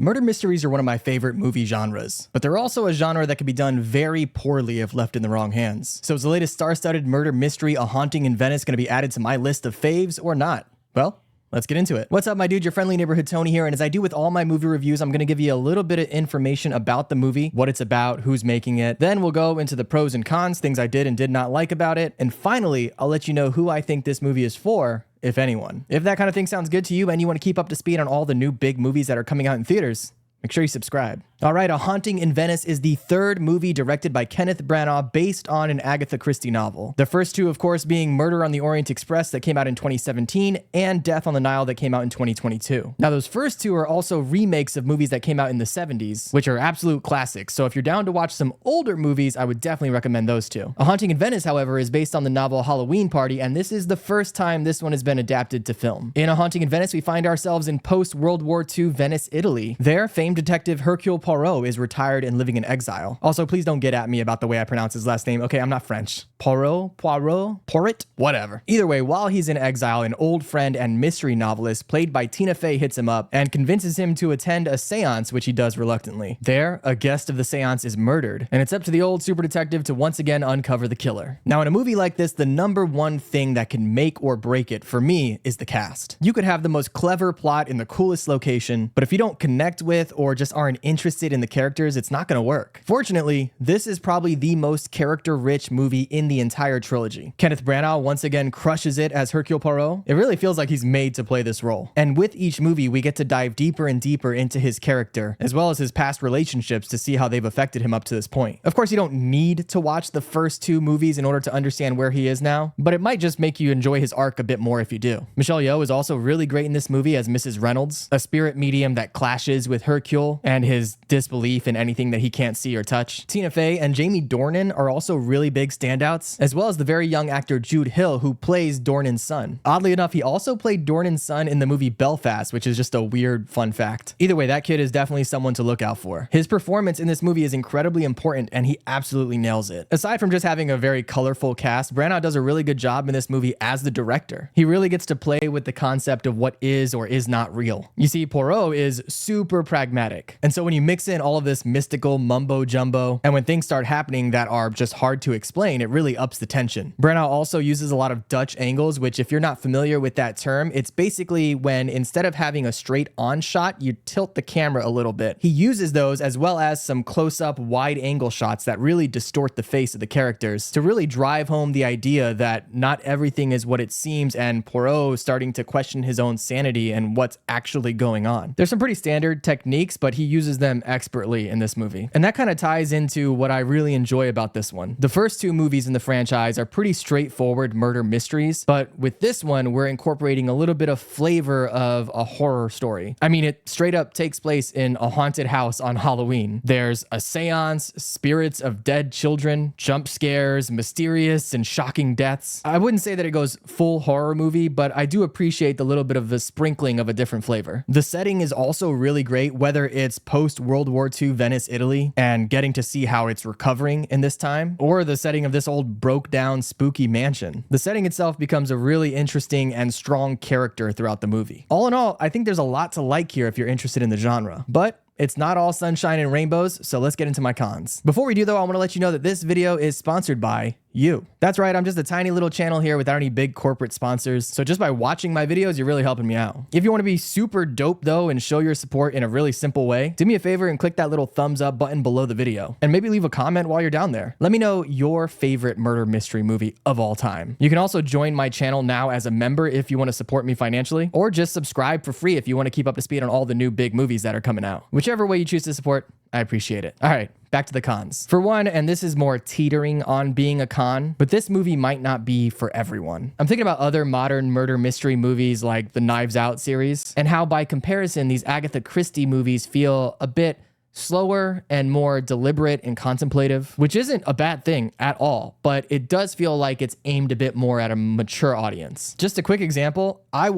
Murder mysteries are one of my favorite movie genres, but they're also a genre that can be done very poorly if left in the wrong hands. So is the latest star-studded murder mystery, A Haunting in Venice, going to be added to my list of faves or not? Well, let's get into it. What's up, my dude? Your friendly neighborhood Tony here, and as I do with all my movie reviews, I'm going to give you a little bit of information about the movie, what it's about, who's making it. Then we'll go into the pros and cons, things I did and did not like about it. And finally, I'll let you know who I think this movie is for, if anyone. If that kind of thing sounds good to you and you want to keep up to speed on all the new big movies that are coming out in theaters, make sure you subscribe. All right, A Haunting in Venice is the third movie directed by Kenneth Branagh based on an Agatha Christie novel. The first two, of course, being Murder on the Orient Express that came out in 2017 and Death on the Nile that came out in 2022. Now, those first two are also remakes of movies that came out in the 70s, which are absolute classics. So if you're down to watch some older movies, I would definitely recommend those two. A Haunting in Venice, however, is based on the novel Halloween Party, and this is the first time this one has been adapted to film. In A Haunting in Venice, we find ourselves in post-World War II Venice, Italy. There, famed detective Hercule Poirot is retired and living in exile. Also, please don't get at me about the way I pronounce his last name. Okay, I'm not French. Poirot? Whatever. Either way, while he's in exile, an old friend and mystery novelist played by Tina Fey hits him up and convinces him to attend a seance, which he does reluctantly. There, a guest of the seance is murdered, and it's up to the old super detective to once again uncover the killer. Now, in a movie like this, the number one thing that can make or break it, for me, is the cast. You could have the most clever plot in the coolest location, but if you don't connect with or just aren't interested in the characters, it's not gonna work. Fortunately, this is probably the most character-rich movie in the entire trilogy. Kenneth Branagh once again crushes it as Hercule Poirot. It really feels like he's made to play this role. And with each movie, we get to dive deeper and deeper into his character, as well as his past relationships to see how they've affected him up to this point. Of course, you don't need to watch the first two movies in order to understand where he is now, but it might just make you enjoy his arc a bit more if you do. Michelle Yeoh is also really great in this movie as Mrs. Reynolds, a spirit medium that clashes with Hercule and his disbelief in anything that he can't see or touch. Tina Fey and Jamie Dornan are also really big standouts, as well as the very young actor Jude Hill, who plays Dornan's son. Oddly enough, he also played Dornan's son in the movie Belfast, which is just a weird fun fact. Either way, that kid is definitely someone to look out for. His performance in this movie is incredibly important, and he absolutely nails it. Aside from just having a very colorful cast, Branagh does a really good job in this movie as the director. He really gets to play with the concept of what is or is not real. You see, Poirot is super pragmatic, and so when you mix in all of this mystical mumbo jumbo, and when things start happening that are just hard to explain, it really ups the tension. Branagh also uses a lot of Dutch angles, which if you're not familiar with that term, it's basically when instead of having a straight on shot, you tilt the camera a little bit. He uses those as well as some close-up wide angle shots that really distort the face of the characters to really drive home the idea that not everything is what it seems, and Poirot starting to question his own sanity and what's actually going on. There's some pretty standard techniques, but he uses them expertly in this movie. And that kind of ties into what I really enjoy about this one. The first two movies in the franchise are pretty straightforward murder mysteries, but with this one, we're incorporating a little bit of flavor of a horror story. I mean, it straight up takes place in a haunted house on Halloween. There's a seance, spirits of dead children, jump scares, mysterious and shocking deaths. I wouldn't say that it goes full horror movie, but I do appreciate the little bit of the sprinkling of a different flavor. The setting is also really great, whether it's post-World War II Venice, Italy, and getting to see how it's recovering in this time, or the setting of this old broke down spooky mansion. The setting itself becomes a really interesting and strong character throughout the movie. All in all, I think there's a lot to like here if you're interested in the genre, but it's not all sunshine and rainbows, so let's get into my cons. Before we do though, I want to let you know that this video is sponsored by you. That's right, I'm just a tiny little channel here without any big corporate sponsors, so just by watching my videos, you're really helping me out. If you want to be super dope though and show your support in a really simple way, do me a favor and click that little thumbs up button below the video, and maybe leave a comment while you're down there. Let me know your favorite murder mystery movie of all time. You can also join my channel now as a member if you want to support me financially, or just subscribe for free if you want to keep up to speed on all the new big movies that are coming out. Whichever way you choose to support, I appreciate it. All right, back to the cons. For one, and this is more teetering on being a con, but this movie might not be for everyone. I'm thinking about other modern murder mystery movies like the Knives Out series, and how by comparison, these Agatha Christie movies feel a bit slower and more deliberate and contemplative, which isn't a bad thing at all, but it does feel like it's aimed a bit more at a mature audience. Just a quick example, I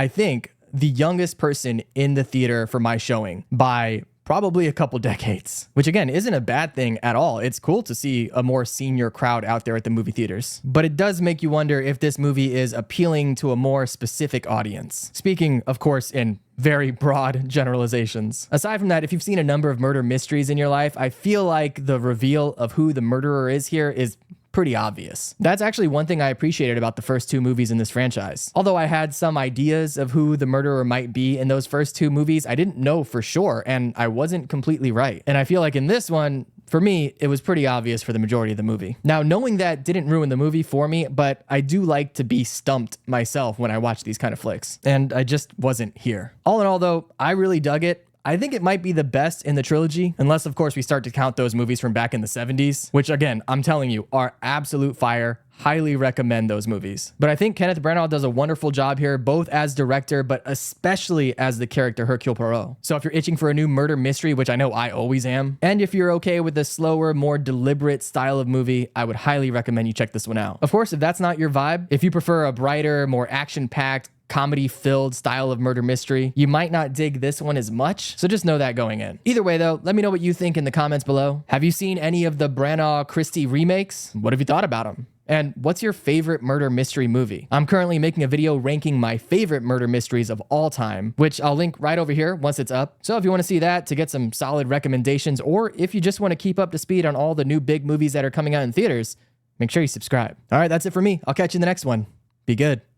think, the youngest person in the theater for my showing by probably a couple decades, which again isn't a bad thing at all. It's cool to see a more senior crowd out there at the movie theaters, but it does make you wonder if this movie is appealing to a more specific audience. Speaking, of course, in very broad generalizations. Aside from that, if you've seen a number of murder mysteries in your life, I feel like the reveal of who the murderer is here is pretty obvious. That's actually one thing I appreciated about the first two movies in this franchise. Although I had some ideas of who the murderer might be in those first two movies, I didn't know for sure, and I wasn't completely right. And I feel like in this one, for me, it was pretty obvious for the majority of the movie. Now, knowing that didn't ruin the movie for me, but I do like to be stumped myself when I watch these kind of flicks, and I just wasn't here. All in all, though, I really dug it. I think it might be the best in the trilogy, unless of course we start to count those movies from back in the 70s, which again, I'm telling you, are absolute fire. Highly recommend those movies. But I think Kenneth Branagh does a wonderful job here, both as director, but especially as the character Hercule Poirot. So if you're itching for a new murder mystery, which I know I always am, and if you're okay with a slower, more deliberate style of movie, I would highly recommend you check this one out. Of course, if that's not your vibe, if you prefer a brighter, more action-packed, comedy-filled style of murder mystery, you might not dig this one as much, so just know that going in. Either way though, let me know what you think in the comments below. Have you seen any of the Branagh Christie remakes? What have you thought about them? And what's your favorite murder mystery movie? I'm currently making a video ranking my favorite murder mysteries of all time, which I'll link right over here once it's up. So if you want to see that to get some solid recommendations, or if you just want to keep up to speed on all the new big movies that are coming out in theaters, make sure you subscribe. All right, that's it for me. I'll catch you in the next one. Be good.